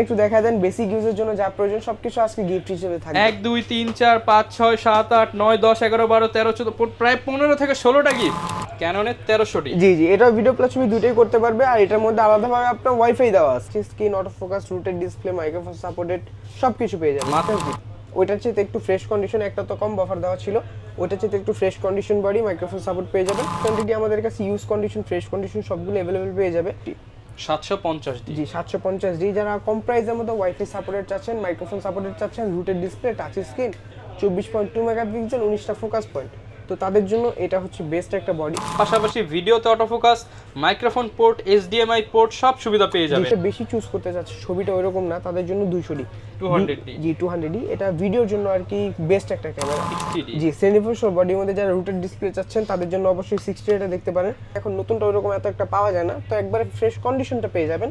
একটু দেখা দেন বেসিক ইউজের জন্য যা প্রয়োজন সবকিছু আজকে গিফট হিসেবে থাকবে। 1 2 3 4 5 6 7 8 9 10 11 12 13 14 প্রায় 15 থেকে 16টা গিফট ক্যাননের 1300 জি জি, এটা ভিডিও প্লাস ছবি দুটোই করতে পারবে। আর এটার মধ্যে আলাদাভাবে আপনার ওয়াইফাই দেওয়া আছে, screen auto focus, rooted display, microphone supported সবকিছু পেয়ে যাবেন। মাত্র ওইটার চেয়ে একটু ফ্রেশ কন্ডিশন, একটা তো কম বাফার দেওয়া ছিল, ওইটার চেয়ে একটু fresh condition body, microphone support পেয়ে যাবেন। কোয়ান্টিটি আমাদের কাছে ইউজ কন্ডিশন, ফ্রেশ কন্ডিশন সবগুলো अवेलेबल পেয়ে যাবে। 750 জি 750 ডি। যারা কম প্রাইসের মধ্যে ওয়াইফাই সাপোর্টেড চাচ্ছেন, মাইক্রোফোন সাপোর্টেড চাচ্ছেন, rotated display, touch screen, 24.2 megapixel, 19টা ফোকাস পয়েন্ট, তো তাদের জন্য এটা হচ্ছে বেস্ট একটা বডি। পাশাপাশি ভিডিওতে auto focus, microphone port, HDMI port সব সুবিধা পেয়ে যাবে। যেটা বেশি চুজ করতে চাচ্ছে, ছবিটা ওইরকম না, তাদের জন্য 200 ডি 200 ডি। জি 200 ডি, এটা ভিডিওর জন্য আর কি বেস্ট একটা ক্যামেরা। 60 ডি জি 74 বডির মধ্যে যারা রুটেড ডিসপ্লে চাচ্ছেন তাদের জন্য অবশ্যই 60 এটা দেখতে পারেন। এখন নতুনটা ওইরকম এত একটা পাওয়া যায় না, তো একবারে ফ্রেশ কন্ডিশনটা পেয়ে যাবেন।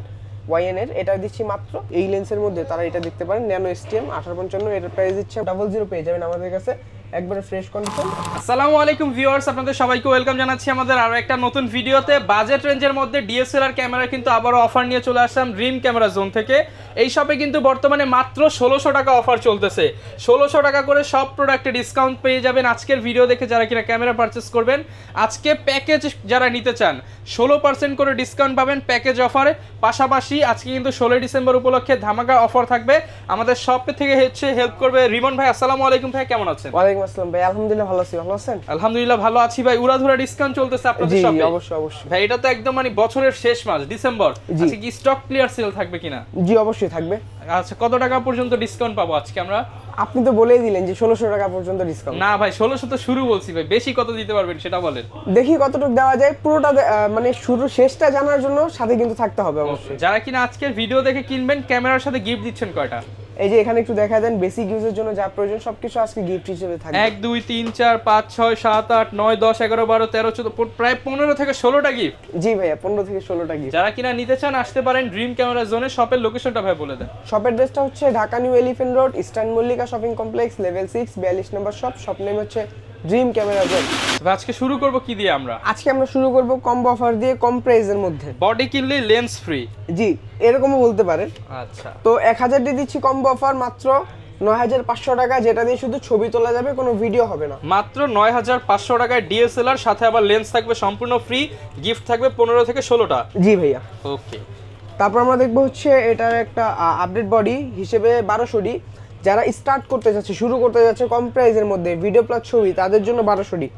ওয়াইএন এর এটা দিচ্ছি মাত্র এই লেন্সের মধ্যে, তারা এটা দেখতে পারেন ন্যানো STM 1855, এটার প্রাইস দিচ্ছে 00 পেয়ে যাবেন আমাদের কাছে একবারে ফ্রেশ কন্ডিশন। আসসালামু আলাইকুম ভিউয়ার্স, আপনাদের সবাইকে ওয়েলকাম জানাচ্ছি আমাদের আরো একটা নতুন ভিডিওতে। বাজেট রেঞ্জের মধ্যে DSLR ক্যামেরা কিন্তু আবারও অফার নিয়ে চলে আসলাম ড্রিম ক্যামেরা জোন থেকে। এই শপে কিন্তু বর্তমানে মাত্র 1600 টাকা অফার চলতেছে। 1600 টাকা করে সব প্রোডাক্টে ডিসকাউন্ট পেয়ে যাবেন আজকের ভিডিও দেখে যারা কিনা ক্যামেরা পারচেস করবেন। আজকে প্যাকেজ যারা নিতে চান 16% করে ডিসকাউন্ট পাবেন প্যাকেজ অফারে। পাশাপাশি আজকে কিন্তু 16 ডিসেম্বর উপলক্ষে ধামাকা অফার থাকবে। আমাদের শপ থেকে হচ্ছে হেল্প করবে রিমন ভাই। আসসালামু আলাইকুম ভাই, কেমন আছেন? ওয়ালাইকুম আসসালাম ভাই, আলহামদুলিল্লাহ ভালো আছি, ভালো আছেন? আলহামদুলিল্লাহ ভালো আছি ভাই। উড়াধুরা ডিসকাউন্ট চলতেছে আপনাদের শপে? জি অবশ্যই অবশ্যই ভাই, এটা তো একদম মানে বছরের শেষ মাস ডিসেম্বর, আজকে কি স্টক ক্লিয়ার সেল থাকবে কিনা? জি অবশ্যই থাকবে। আচ্ছা, কত টাকা পর্যন্ত ডিসকাউন্ট পাবো আজকে আমরা? আপনি তো বলেই দিলেন যে 1600 টাকা পর্যন্ত ডিসকাউন্ট। না ভাই, 1600 তো শুরু বলছি ভাই, বেশি কত দিতে পারবেন সেটা বলেন। দেখি কতটুকু দেওয়া যায়, পুরোটা মানে শুরু শেষটা জানার জন্য সাথে কিন্তু থাকতে হবে অবশ্যই। যারা কিনা আজকের ভিডিও দেখে কিনবেন, ক্যামেরার সাথে গিফট দিচ্ছেন কয়টা? এই যে এখানে একটু দেখা দেন বেসিক ইউজের জন্য যা প্রয়োজন সবকিছু আজকে গিফট হিসেবে থাকবে। 1 2 3 4 5 6 7 8 9 10 11 12 13 14 প্রায় 15 থেকে 16টা গিফট। জি ভাইয়া, 15 থেকে 16টা গিফট। যারা কিনা নিতে চান আসতে পারেন ড্রিম ক্যামেরা জোনে। শপের লোকেশনটা ভাই বলে দেন। শপের অ্যাড্রেসটা হচ্ছে Dhaka new elephant road, eastern Mallika shopping complex, level 6, 42 নম্বর শপ। শপ নেম হচ্ছে ড্রিম ক্যামেরা জোন। আজকে শুরু করব কি দিয়ে আমরা? আজকে আমরা শুরু করব কম্বো অফার দিয়ে, কম প্রাইসের মধ্যে। বডি কিনলে লেন্স ফ্রি। জি এরকমও বলতে পারেন। আচ্ছা, তো 1000 দিয়ে দিচ্ছি কম্বো অফার মাত্র 9500 টাকা, যেটা দিয়ে শুধু ছবি তোলা যাবে, কোনো ভিডিও হবে না। মাত্র 9500 টাকায় DSLR, সাথে আবার লেন্স থাকবে সম্পূর্ণ ফ্রি, গিফট থাকবে 15 থেকে 16টা। জি ভাইয়া। ওকে, তারপর আমরা দেখবো হচ্ছে এটার একটা আপডেট বডি হিসেবে 1200 ডি। যারা স্টার্ট করতে যাচ্ছে, শুরু করতে যাচ্ছে কম প্রাইসের মধ্যে ভিডিও প্লাস ছবি, তাদের জন্য 1200 ডি।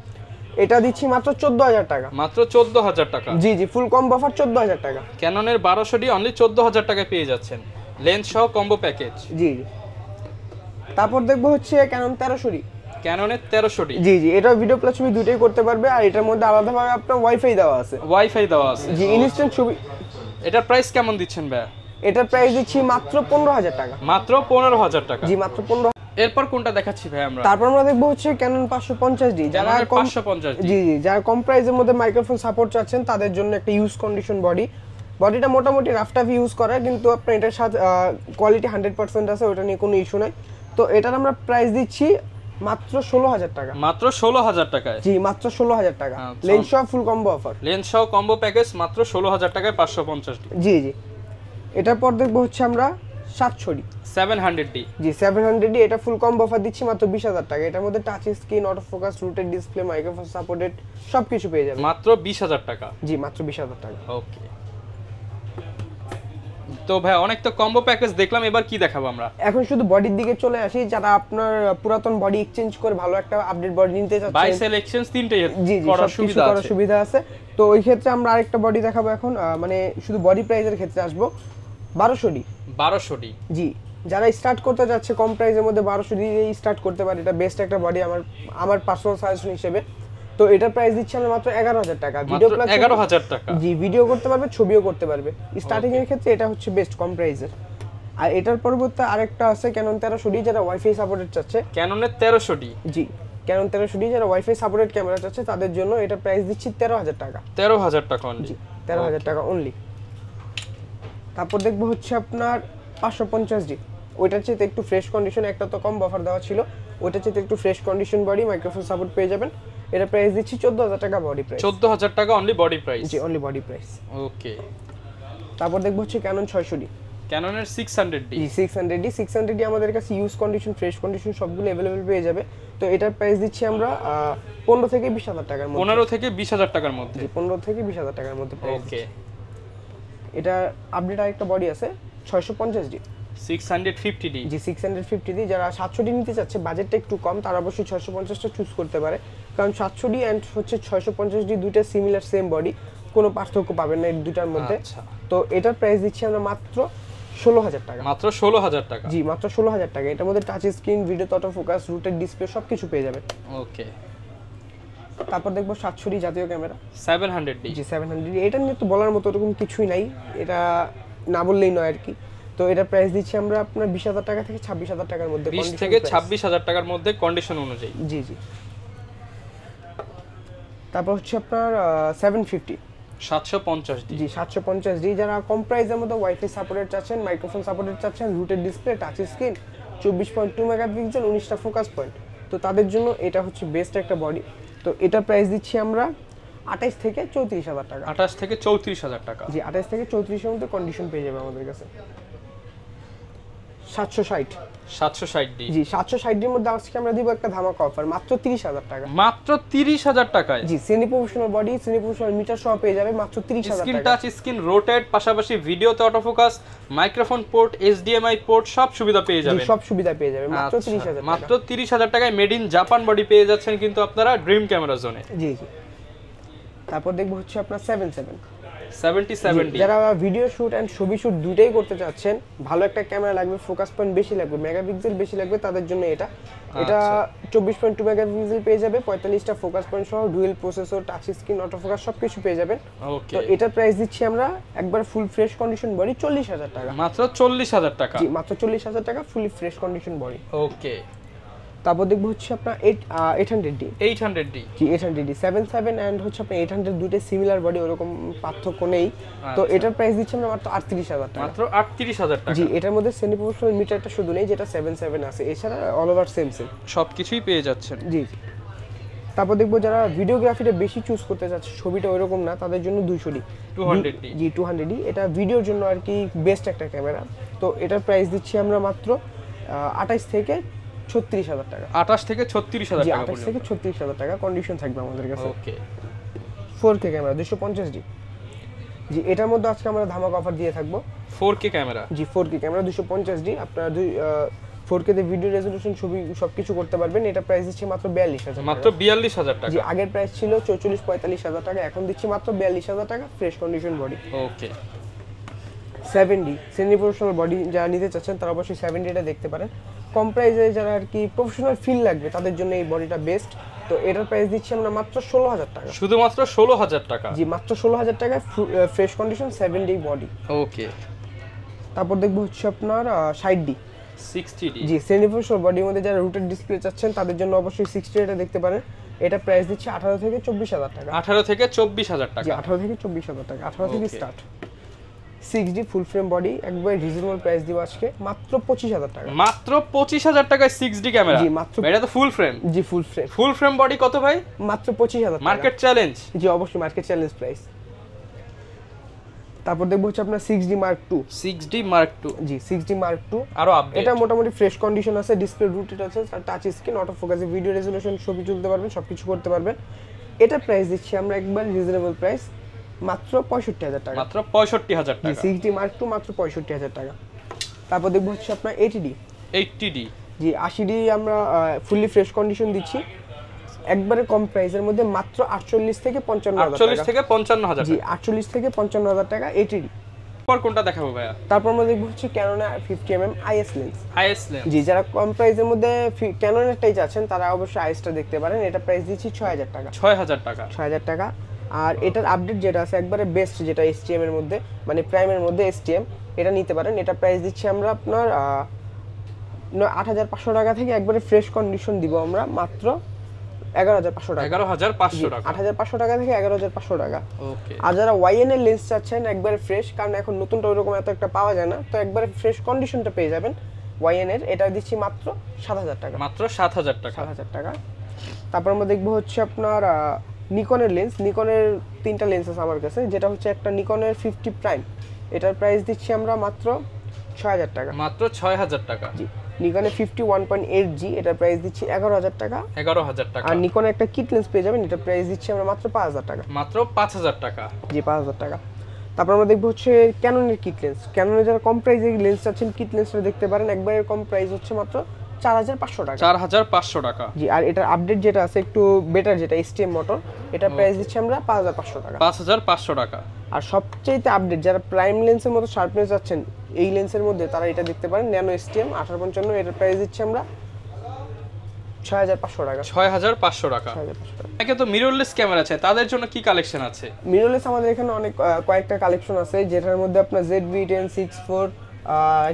এটা দিচ্ছি মাত্র 14000 টাকা। মাত্র 14000 টাকা। জি জি, ফুল কম্বো অফার 14000 টাকা। ক্যাননের 1200 ডি অনলি 14000 টাকায় পেয়ে যাচ্ছেন, লেন্স সহ কম্বো প্যাকেজ। জি জি। তারপর দেখবো হচ্ছে ক্যানন 1300 ডি। ক্যাননের 1300 ডি। জি জি, এটা ভিডিও প্লাস ছবি দুটোই করতে পারবে। আর এটার মধ্যে আলাদাভাবে আপনার ওয়াইফাই দেওয়া আছে। ওয়াইফাই দেওয়া আছে। জি ইনস্ট্যান্ট ছবি। এটার প্রাইস কেমন দিচ্ছেন ভাই? এটার প্রাইস দিচ্ছি মাত্র 15000 টাকা। মাত্র 15000 টাকা। জি মাত্র 15। এরপর কোনটা দেখাচ্ছি ভাই আমরা? তারপর আমরা দেখবো হচ্ছে ক্যানন 550 ডি। যারা ক্যাননের কম 550 ডি। জি জি, যারা কম প্রাইসের মধ্যে মাইক্রোফোন সাপোর্ট চাচ্ছেন তাদের জন্য একটা ইউজ কন্ডিশন বডি। বডিটা মোটামুটি রাফ টাফ ইউজ করা, কিন্তু আপনার এটার সাথে কোয়ালিটি 100% আছে, ওটা নিয়ে কোনো ইস্যু নাই। তো এটার আমরা প্রাইস দিচ্ছি মাত্র 16000 টাকা। মাত্র 16000 টাকায়। জি মাত্র 16000 টাকা, লেন্স সহ ফুল কম্বো অফার। লেন্স সহ কম্বো প্যাকেজ মাত্র 16000 টাকায় 550 ডি। জি জি। এটার পর দেখবো হচ্ছে আমরা 700 ডি। 700 ডি। জি 700 ডি, এটা ফুল কম্বো অফার দিচ্ছি মাত্র 20000 টাকা। এটার মধ্যে touch screen, auto focus, rooted display, microphone supported সবকিছু পেয়ে যাবেন। মাত্র 20000 টাকা। জি মাত্র 20000 টাকা। ওকে, তো ভাই অনেক তো কম্বো প্যাকেজ দেখলাম, এবার কি দেখাবো আমরা? এখন শুধু বডির দিকে চলে আসি। যারা আপনার পুরাতন বডি এক্সচেঞ্জ করে ভালো একটা আপডেট বডি নিতে চাচ্ছেন, বাই সেল এক্সচেঞ্জ তিনটেই জি জি, করার সুবিধা আছে। তো ওই ক্ষেত্রে আমরা আরেকটা বডি দেখাবো এখন, মানে শুধু বডি প্রাইসের ক্ষেত্রে আসবো 1200 ডি। 1200 ডি। জি, যারা স্টার্ট করতে যাচ্ছে কম প্রাইসের মধ্যে 1200 দিয়ে স্টার্ট করতে পারে। এটা বেস্ট একটা বডি আমার পার্সোনাল সাজেশন হিসেবে। তো এটার প্রাইস দিচ্ছি আমরা মাত্র 11000 টাকা। ভিডিও প্লাস 11000 টাকা। জি, ভিডিও করতে পারবে, ছবিও করতে পারবে। স্টার্টিং এর ক্ষেত্রে এটা হচ্ছে বেস্ট কম প্রাইসের। আর এটার পরবর্তী আরেকটা আছে ক্যানন 1300 ডি, যারা ওয়াইফাই সাপোর্টেড চাচ্ছে। ক্যাননের 1300 ডি। জি ক্যানন 1300 ডি, যারা ওয়াইফাই সাপোর্টেড ক্যামেরা চাচ্ছে তাদের জন্য এটা প্রাইস দিচ্ছি 13000 টাকা। 13000 টাকা অনলি। জি 13000 টাকা অনলি। তারপর দেখবো হচ্ছে আপনার 550 ডি। ওইটার চেয়ে একটু ফ্রেশ কন্ডিশন, একটা তো কম বাফার দেওয়া ছিল, ওইটার চেয়ে একটু fresh condition body, microphone support পেয়ে যাবেন। এটা প্রাইস দিচ্ছি 14000 টাকা বডি প্রাইস। 14000 টাকা অনলি বডি প্রাইস। জি অনলি বডি প্রাইস। ওকে। তারপর দেখবো হচ্ছে ক্যানন 600 ডি। ক্যাননের 600D। জি 600D আমাদের কাছে ইউজ কন্ডিশন, ফ্রেশ কন্ডিশন সবগুলো अवेलेबल পেয়ে যাবে। তো এটার প্রাইস দিচ্ছি আমরা 15 থেকে 20,000 টাকার মধ্যে। 15 থেকে 20,000 টাকার মধ্যে। জি 15 থেকে 20,000 টাকার মধ্যে প্রাইস। ওকে, এটা আপডেট আরেকটা বডি আছে 650D 650D। জি 650D যারা 700D নিতে চাচ্ছে, বাজেটটা একটু কম, তারা অবশ্যই 650টা চুজ করতে পারে, কারণ 700D এন্ড হচ্ছে 650D দুইটা সিমিলার সেম বডি, কোনো পার্থক্য পাবেন না এই দুটার মধ্যে। আচ্ছা, তো এটার প্রাইস দিচ্ছি আমরা মাত্র 16,000 টাকা। মাত্র 16,000 টাকা। জি মাত্র 16,000 টাকা। এটার মধ্যে touch screen, video auto focus, rooted display সবকিছু পেয়ে যাবেন। ওকে, তারপর দেখবো 700D জাতীয় ক্যামেরা 700D। জি 700D। এটা নিয়ে তো বলার মতো এরকম কিছুই নাই, এটা না বললেই নয় আর কি। তো এটার প্রাইস দিচ্ছি আমরা আপনার 20,000 টাকা থেকে 26,000 টাকার মধ্যে। 20 থেকে 26,000 টাকার মধ্যে কন্ডিশন অনুযায়ী। জি জি। তারপর হচ্ছে আপনার 750 750D। জি 750D যারা কম প্রাইসের মধ্যে ওয়াইফাই সাপোর্টেড চাচ্ছেন, মাইক্রোফোন সাপোর্টেড চাচ্ছেন, rotated display, touch screen, 24.2 megapixel, 19টা ফোকাস পয়েন্ট, তো তাদের জন্য এটা হচ্ছে বেস্ট একটা বডি। তো এটার প্রাইস দিচ্ছি আমরা 28 থেকে 34,000 টাকা। 28 থেকে 34,000 টাকা। জি 28 থেকে 34 এর মধ্যে কন্ডিশন পেয়ে যাবে আমাদের কাছে। 760 D। জি 760 এর মধ্যে আজকে আমরা দিব একটা ধামাকা অফার, মাত্র 30,000 টাকা। মাত্র 30,000 টাকায়। জি semi professional body, semi professional meter সহ পেয়ে যাবে মাত্র 30,000 স্ক্রিন টাকা। টাচ স্ক্রিন, রোটেট, পাশাপাশি ভিডিওতে auto focus, microphone port, HDMI port সব সুবিধা পেয়ে জি যাবেন। সব সুবিধা পেয়ে যাবে মাত্র আচ্ছা, 30,000 টাকা। মাত্র 30,000 টাকায় মেড ইন জাপান বডি পেয়ে যাচ্ছেন কিন্তু আপনারা ড্রিম ক্যামেরা জোনে। জি জি। তারপর দেখবো হচ্ছে আপনার 77D। যারা ভিডিও শুট এন্ড ছবি শুট দুটেই করতে চাচ্ছেন, ভালো একটা ক্যামেরা লাগবে, ফোকাস পয়েন্ট বেশি লাগবে, মেগাপিক্সেল বেশি লাগবে, তাদের জন্য এটা 24.2 মেগাপিক্সেল পেয়ে যাবে, 45টা ফোকাস পয়েন্ট সহ, dual processor, touch screen, auto focus সবকিছু পেয়ে যাবেন। ওকে, তো এটার প্রাইস দিচ্ছি আমরা একবার ফুল ফ্রেশ কন্ডিশন বডি 40,000 টাকা। মাত্র 40,000 টাকা। জি মাত্র 40,000 টাকা ফুলি ফ্রেশ কন্ডিশন বডি। ওকে, তারপর দেখবো হচ্ছে আপনার 800D 800D। G 800D 77 and হচ্ছে আপনার 800 দুটো সিমিলার বডি, ওরকম পার্থক্য নেই। তো এটার প্রাইস দিচ্ছি আমরা মাত্র 38,000 টাকা। মাত্র 38,000 টাকা। জি এটার মধ্যে সেমি প্রফেশনাল মিটারটা শুধু নেই, যেটা 77 আছে, এছাড়া অল ওভার সেম সবকিছুই পেয়ে যাচ্ছেন। জি জি। তারপর দেখবো যারা ভিডিওগ্রাফিটা বেশি চুজ করতে চাচ্ছে, ছবিটা ওইরকম না, তাদের জন্য 200D 200D। জি 200D এটা ভিডিওর জন্য আর কি বেস্ট একটা ক্যামেরা। তো এটার প্রাইস দিচ্ছি আমরা মাত্র 28 থেকে 36,000 টাকা। 28 থেকে 36,000 জি টাকা 28 থেকে 36,000 টাকা কন্ডিশন থাকবে আমাদের কাছে। ওকে, 4K ক্যামেরা 250D জি এটার মধ্যে আজকে আমরা ধামাকা অফার দিয়ে থাকবো। 4K camera. জি 4K ক্যামেরা 250D, আপনারা 4K তে ভিডিও রেজোলিউশন ছবি সবকিছু করতে পারবেন। এটা প্রাইস দিচ্ছি মাত্র 42,000 মাত্র 42,000 টাকা। জি আগের প্রাইস ছিল 44-45,000 টাকা, এখন দিচ্ছি মাত্র 42,000 টাকা ফ্রেশ কন্ডিশন বডি। ওকে, 7D সেমি প্রফেশনাল বডি যারা নিতে চাচ্ছেন তারা অবশ্যই 7D টা দেখতে পারেন। কম প্রাইসে যারা আর কি প্রফেশনাল ফিল লাগবে তাদের জন্য এই বডিটা বেস্ট। তো এটার প্রাইস দিচ্ছি আমরা মাত্র 16,000 টাকা। শুধুমাত্র 16,000 টাকা। জি মাত্র 16,000 টাকায় ফ্রেশ কন্ডিশন 7D বডি। ওকে, তারপর দেখবো হচ্ছে আপনার 60D 60D। জি সেমি প্রফেশনাল বডির মধ্যে যারা রুটেড ডিসপ্লে চাচ্ছেন তাদের জন্য অবশ্যই 60 এটা দেখতে পারেন। এটা প্রাইস দিচ্ছি 18 থেকে 24,000 টাকা। 18 থেকে 24,000 টাকা। জি 18 থেকে 24,000 টাকা, 18 থেকে Okay. স্টার্ট। 6D ফুল ফ্রেম বডি একবার রিজনেবল প্রাইস দিব আজকে মাত্র 25,000 টাকা। মাত্র 25,000 টাকায় 6D ক্যামেরা। জি, মাত্র। এটা তো ফুল ফ্রেম। জি full frame full frame body কত ভাই? মাত্র 25,000 টাকা। Market challenge. জি অবশ্যই মার্কেট চ্যালেঞ্জ প্রাইস। তারপর দেখবো হচ্ছে আপনার 6D Mark II 6D Mark II। জি 6D Mark II আরো আপডেট। এটা মোটামুটি ফ্রেশ কন্ডিশন আছে, ডিসপ্লে রুটেড আছে, টাচ স্ক্রিন, অটো ফোকাসে ভিডিও রেজোলিউশন ছবি তুলতে পারবেন, সবকিছু করতে পারবেন। এটা প্রাইস দিচ্ছি আমরা একবার রিজনেবল প্রাইস মাত্র 65,000 টাকা। মাত্র 65,000 জি টাকা। 6D Mark II মাত্র 65,000 টাকা। তারপর দেখবো হচ্ছে আপনার 80D 80D। জি 80D আমরা ফুললি ফ্রেশ কন্ডিশন দিচ্ছি একবারে কম প্রাইসের মধ্যে মাত্র 48 থেকে 55,000 টাকা। 48 থেকে 55,000 জি টাকা। 48 থেকে 55,000 টাকা 80D। পর কোনটা দেখাবো ভাইয়া? তারপর আমরা দেখবো হচ্ছে Canon 50mm IS lens. IS lens. জি যারা কম প্রাইসের মধ্যে ক্যাননেরটাই চাচ্ছেন তারা অবশ্যই আইসটা দেখতে পারেন। এটা প্রাইস দিচ্ছি 6,000 টাকা। 6,000 টাকা। 6,000 টাকা। আর এটার আপডেট যেটা আছে একবারে বেস্ট, যেটা STM এর মধ্যে মানে প্রাইমের মধ্যে STM, এটা নিতে পারেন। এটা প্রাইস দিচ্ছি আমরা আপনার 8,500 টাকা থেকে একবারে ফ্রেশ কন্ডিশন দিব আমরা মাত্র 11,500 টাকা। 11,500 টাকা। 8,500 টাকা থেকে 11,500 টাকা। ওকে। আর যারা YN এর লেন্স চাচ্ছেন একবারে ফ্রেশ, কারণ এখন নতুনটা ওইরকম এত একটা পাওয়া যায় না, তো একবারে ফ্রেশ কন্ডিশনটা পেয়ে যাবেন YN এর। এটা দিচ্ছি মাত্র 7,000 টাকা। মাত্র 7,000 টাকা। 7,000 টাকা। তারপর আমরা দেখবো হচ্ছে আপনার নিকনের লেন্স। নিকনের 3টা লেন্স আছে আমার কাছে, যেটা হচ্ছে একটা নিকনের 50 প্রাইম, এটার প্রাইস দিচ্ছি আমরা মাত্র 6000 টাকা, মাত্র 6000 টাকা। জি। নিকনে 51.8G, এটার প্রাইস দিচ্ছি 11000 টাকা। 11000 টাকা। আর নিকনে একটা কিট লেন্স পেয়ে যাবেন, এটার প্রাইস দিচ্ছি আমরা মাত্র 5000 টাকা। মাত্র 5000 টাকা, জি 5000 টাকা। তারপর আমরা দেখবো হচ্ছে ক্যাননের কিট লেন্স। ক্যাননের যারা কম প্রাইসে লেন্স চাচ্ছেন, কিট লেন্সটা দেখতে পারেন। একবারে কম প্রাইস হচ্ছে মাত্র 4500 টাকা। 4500 টাকা, জি। আর এটার আপডেট যেটা আছে একটু বেটার, যেটা STM মোটর, এটা প্রাইস দিচ্ছি আমরা 5500 টাকা। 5500 টাকা। আর সবচেয়ে আপডেট যারা প্রাইম লেন্সের মতো শার্পনেস যাচ্ছেন এই লেন্সের মধ্যে, তারা এটা দেখতে পারেন, ন্যানো STM 1855, এটার প্রাইস দিচ্ছি আমরা 6500 টাকা। 6500 টাকা। 6500 টাকা। একে তো মিররলেস ক্যামেরা আছে, তাদের জন্য কি কালেকশন আছে? মিররলেস আমাদের এখানে অনেক কয়েকটা কালেকশন আছে, যেটার মধ্যে আপনার ZV-10 6.4,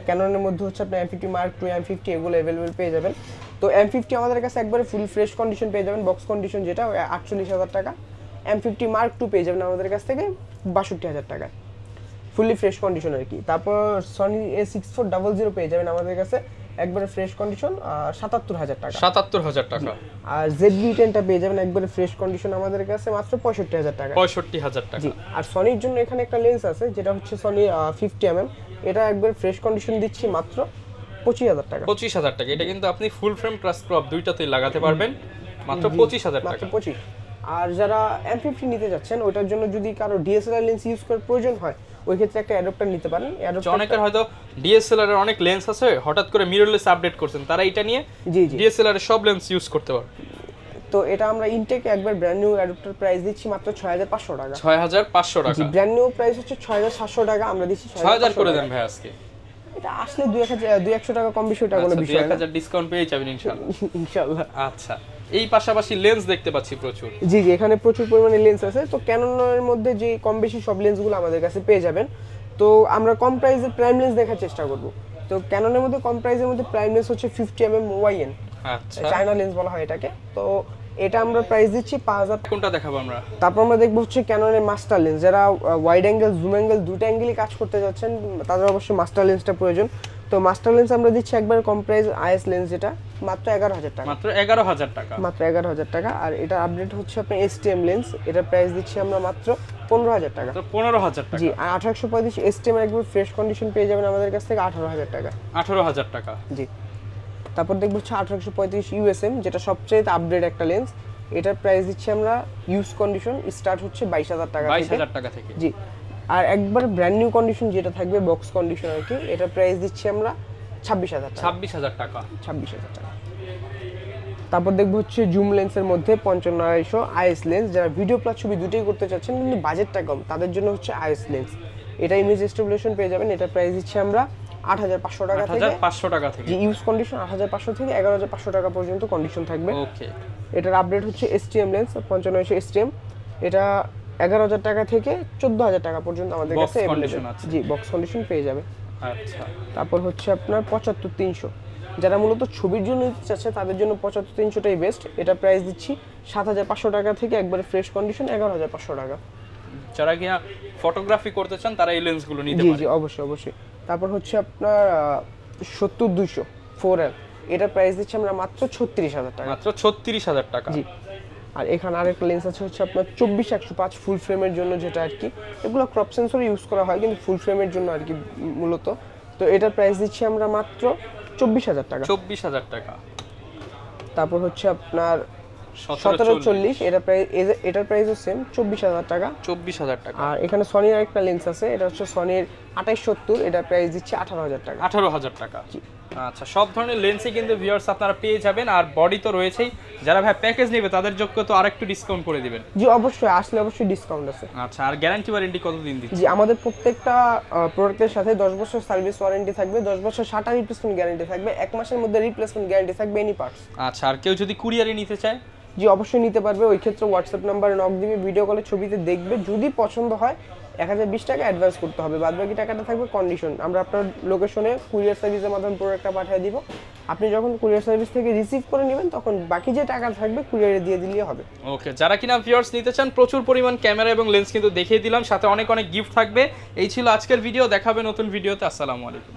ক্যাননের মধ্যে হচ্ছে আপনি M50 Mark II, M50 এগুলো অ্যাভেলেবেল পেয়ে যাবেন। তো M50 আমাদের কাছে একবারে ফুল ফ্রেশ কন্ডিশন পেয়ে যাবেন, বক্স কন্ডিশন যেটা 48000 টাকা। M50 Mark II পেয়ে যাবেন আমাদের কাছ থেকে 62000 টাকায়, ফুললি ফ্রেশ কন্ডিশন আর কি। তারপর Sony A6400 পেয়ে যাবেন আমাদের কাছে একবারে ফ্রেশ কন্ডিশন 77000 টাকা। 77000 টাকা। আর ZV-10টা পেয়ে যাবেন একবারে ফ্রেশ কন্ডিশন আমাদের কাছে মাত্র 65000 টাকা। 65000 টাকা, জি। আর সনির জন্য এখানে একটা লেন্স আছে, যেটা হচ্ছে Sony 50mm, এটা একবার ফ্রেশ কন্ডিশন দিচ্ছি মাত্র 25000 টাকা। 25000 টাকা। এটা কিন্তু আপনি ফুল ফ্রেম প্লাস ক্রপ দুইটাতেই লাগাতে পারবেন, মাত্র 25000 টাকা। মাত্র 25। আর যারা M50 নিতে যাচ্ছেন, ওটার জন্য যদি কারো DSLR লেন্স ইউজ করার প্রয়োজন হয়, ওই ক্ষেত্রে একটা অ্যাডাপ্টার নিতে পারেন। অনেকের হয়তো DSLR এর অনেক লেন্স আছে, হঠাৎ করে মিররলেস আপডেট করছেন, তারা এটা নিয়ে জি জি DSLR এর সব লেন্স ইউজ করতে পারবে। তো এটা আমরা ইনটেক একবার ব্র্যান্ড নিউ অ্যাডাপ্টার প্রাইস দিচ্ছি মাত্র 6500 টাকা। 6500 টাকা। জি। ব্র্যান্ড নিউ প্রাইস হচ্ছে 6700 টাকা, আমরা দিচ্ছি 6000 করে দেন ভাই আজকে। এটা আসলে 2-100 টাকা কম বেশি, ওটা কোনো বিষয় না। 1000 ডিসকাউন্ট পেয়ে যাবেন ইনশাআল্লাহ। ইনশাআল্লাহ। আচ্ছা, এই পাশাপাশি লেন্স দেখতে পাচ্ছি প্রচুর। জি জি, এখানে প্রচুর পরিমাণে লেন্স আছে। তো ক্যাননের মধ্যে যে কম বেশি সব লেন্সগুলো আমাদের কাছে পেয়ে যাবেন। তো আমরা কম প্রাইসে প্রাইম লেন্স দেখার চেষ্টা করব। তো ক্যাননের মধ্যে কম প্রাইসের মধ্যে প্রাইম লেন্স হচ্ছে 50mm YN, আচ্ছা, চায়না লেন্স বলা হয় এটাকে। তো এটা আমরা প্রাইস দিচ্ছি 5000। কোনটা দেখাবো আমরা? তারপর আমরা দেখবো হচ্ছে ক্যাননের মাস্টার লেন্স। যারা ওয়াইড অ্যাঙ্গেল, জুম অ্যাঙ্গেল দুটো অ্যাঙ্গেলই কাজ করতে যাচ্ছেন, তাদের অবশ্যই মাস্টার লেন্সটা প্রয়োজন। তো মাস্টার লেন্স আমরা দিচ্ছি একবার কম প্রাইস IS লেন্স, যেটা মাত্র 11000 টাকা। মাত্র 11000 টাকা। মাত্র 11000 টাকা। আর এটা আপডেট হচ্ছে আপনার STM লেন্স, এটা প্রাইস দিচ্ছি আমরা মাত্র 15000 টাকা। তো 15000 টাকা। জি। আর 1835 STM এর একবার ফ্রেশ কন্ডিশন পেয়ে যাবেন আমাদের কাছ থেকে 18000 টাকা। 18000 টাকা। জি। তারপর দেখবো হচ্ছে 1835 USM, যেটা সবচেয়ে আপডেট একটা লেন্স, এটার প্রাইস দিচ্ছি আমরা ইউজ কন্ডিশন স্টার্ট হচ্ছে 22000 টাকা থেকে। 22000 টাকা থেকে। জি। আর একবার ব্র্যান্ড নিউ কন্ডিশন যেটা থাকবে, বক্স কন্ডিশন আর কি, এটার প্রাইস দিচ্ছি আমরা 26000 টাকা। 26000 টাকা। 26000 টাকা। তারপর দেখবো হচ্ছে জুম লেন্সের মধ্যে 55-250 IS লেন্স। যারা ভিডিও প্লাস ছবি দুটোই করতে চাচ্ছেন কিন্তু বাজেটটা কম, তাদের জন্য হচ্ছে IS লেন্স। এটা ইমেজ স্টেবিলাইজেশন পেয়ে যাবেন, এটা প্রাইস দিচ্ছি আমরা 8500 টাকা থেকে। 8500 টাকা থেকে। যে ইউজ কন্ডিশন 8500 থেকে 11500 টাকা পর্যন্ত কন্ডিশন থাকবে। ওকে। এটার আপডেট হচ্ছে STM লেন্স 55-250 STM, এটা 11000 টাকা থেকে 14000 টাকা পর্যন্ত আমাদের কাছে কন্ডিশন আছে। জি, বক্স কন্ডিশন পেয়ে যাবে। আচ্ছা। তারপর হচ্ছে আপনার 75300, যারা মূলত ছবির জন্য নিতে চাচ্ছে তাদের জন্য 75300টাই বেস্ট। এটা প্রাইস দিচ্ছি 7500 টাকা থেকে একবারে ফ্রেশ কন্ডিশন 11500 টাকা। যারা কিনা ফটোগ্রাফি করতে চান তারা এই লেন্সগুলো নিতে জি পারে। জি, অবশ্যই অবশ্যই। তারপর হচ্ছে আপনার 70200 4L, এটা প্রাইস দিচ্ছি আমরা মাত্র 36000 টাকা। মাত্র 36000 টাকা। জি। আর এখানে আরেকটা লেন্স আছে হচ্ছে আপনার 24-105 ফুল ফ্রেমের জন্য, যেটা আর কি এগুলো ক্রপ সেন্সর ইউজ করা হয় কিন্তু ফুল ফ্রেমের জন্য আর কি মূলত। তো এটার প্রাইস দিচ্ছি আমরা মাত্র 24000 টাকা। 24000 টাকা। তারপর হচ্ছে আপনার 1740, এটার প্রাইসও সেম 24000 টাকা। 24000 টাকা। আর এখানে সনির আরেকটা লেন্স আছে, এটা হচ্ছে সনির 2870, এটার প্রাইস দিচ্ছি 18000 টাকা। 18000 টাকা। আচ্ছা, সব ধরনের লেন্সই কিন্তু ভিউয়ার্স আপনারা পেয়ে যাবেন। আর বডি তো রয়েছেই, যারা ভাই প্যাকেজ নেবে তাদের জন্য তো আরেকটু ডিসকাউন্ট করে দিবেন। জি অবশ্যই, আসলে অবশ্যই ডিসকাউন্ট আছে। আচ্ছা, আর গ্যারান্টি ওয়ারেন্টি কতদিন দিচ্ছেন? জি, আমাদের প্রত্যেকটা প্রোডাক্টের সাথে 10 বছর সার্ভিস ওয়ারেন্টি থাকবে, 10 বছর শাটার রিপ্লেসমেন্ট গ্যারান্টি থাকবে, 1 মাসের মধ্যে রিপ্লেসমেন্ট গ্যারান্টি থাকবে এনি পার্টস। আচ্ছা, আর কেউ যদি কুরিয়ারে নিতে চায়? জি অবশ্যই নিতে পারবে। ওই ক্ষেত্রে হোয়াটসঅ্যাপ নাম্বারে নক দিবে, ভিডিও কলে ছবিতে দেখবে, যদি পছন্দ হয় 1020 টাকা অ্যাডভান্স করতে হবে, বাদ বাকি টাকাটা থাকবে কন্ডিশন। আমরা আপনার লোকেশনে কুরিয়ার সার্ভিসের মাধ্যমে প্রোডাক্টটা পাঠিয়ে দিব। আপনি যখন কুরিয়ার সার্ভিস থেকে রিসিভ করে নেবেন তখন বাকি যে টাকা থাকবে কুরিয়ারে দিয়ে দিলেই হবে। ওকে, যারা কিনা ভিউয়ার্স নিতে চান, প্রচুর পরিমাণ ক্যামেরা এবং লেন্স কিন্তু দেখিয়ে দিলাম, সাথে অনেক অনেক গিফট থাকবে। এই ছিল আজকের ভিডিও, দেখাবে নতুন ভিডিওতে। আসসালামু আলাইকুম।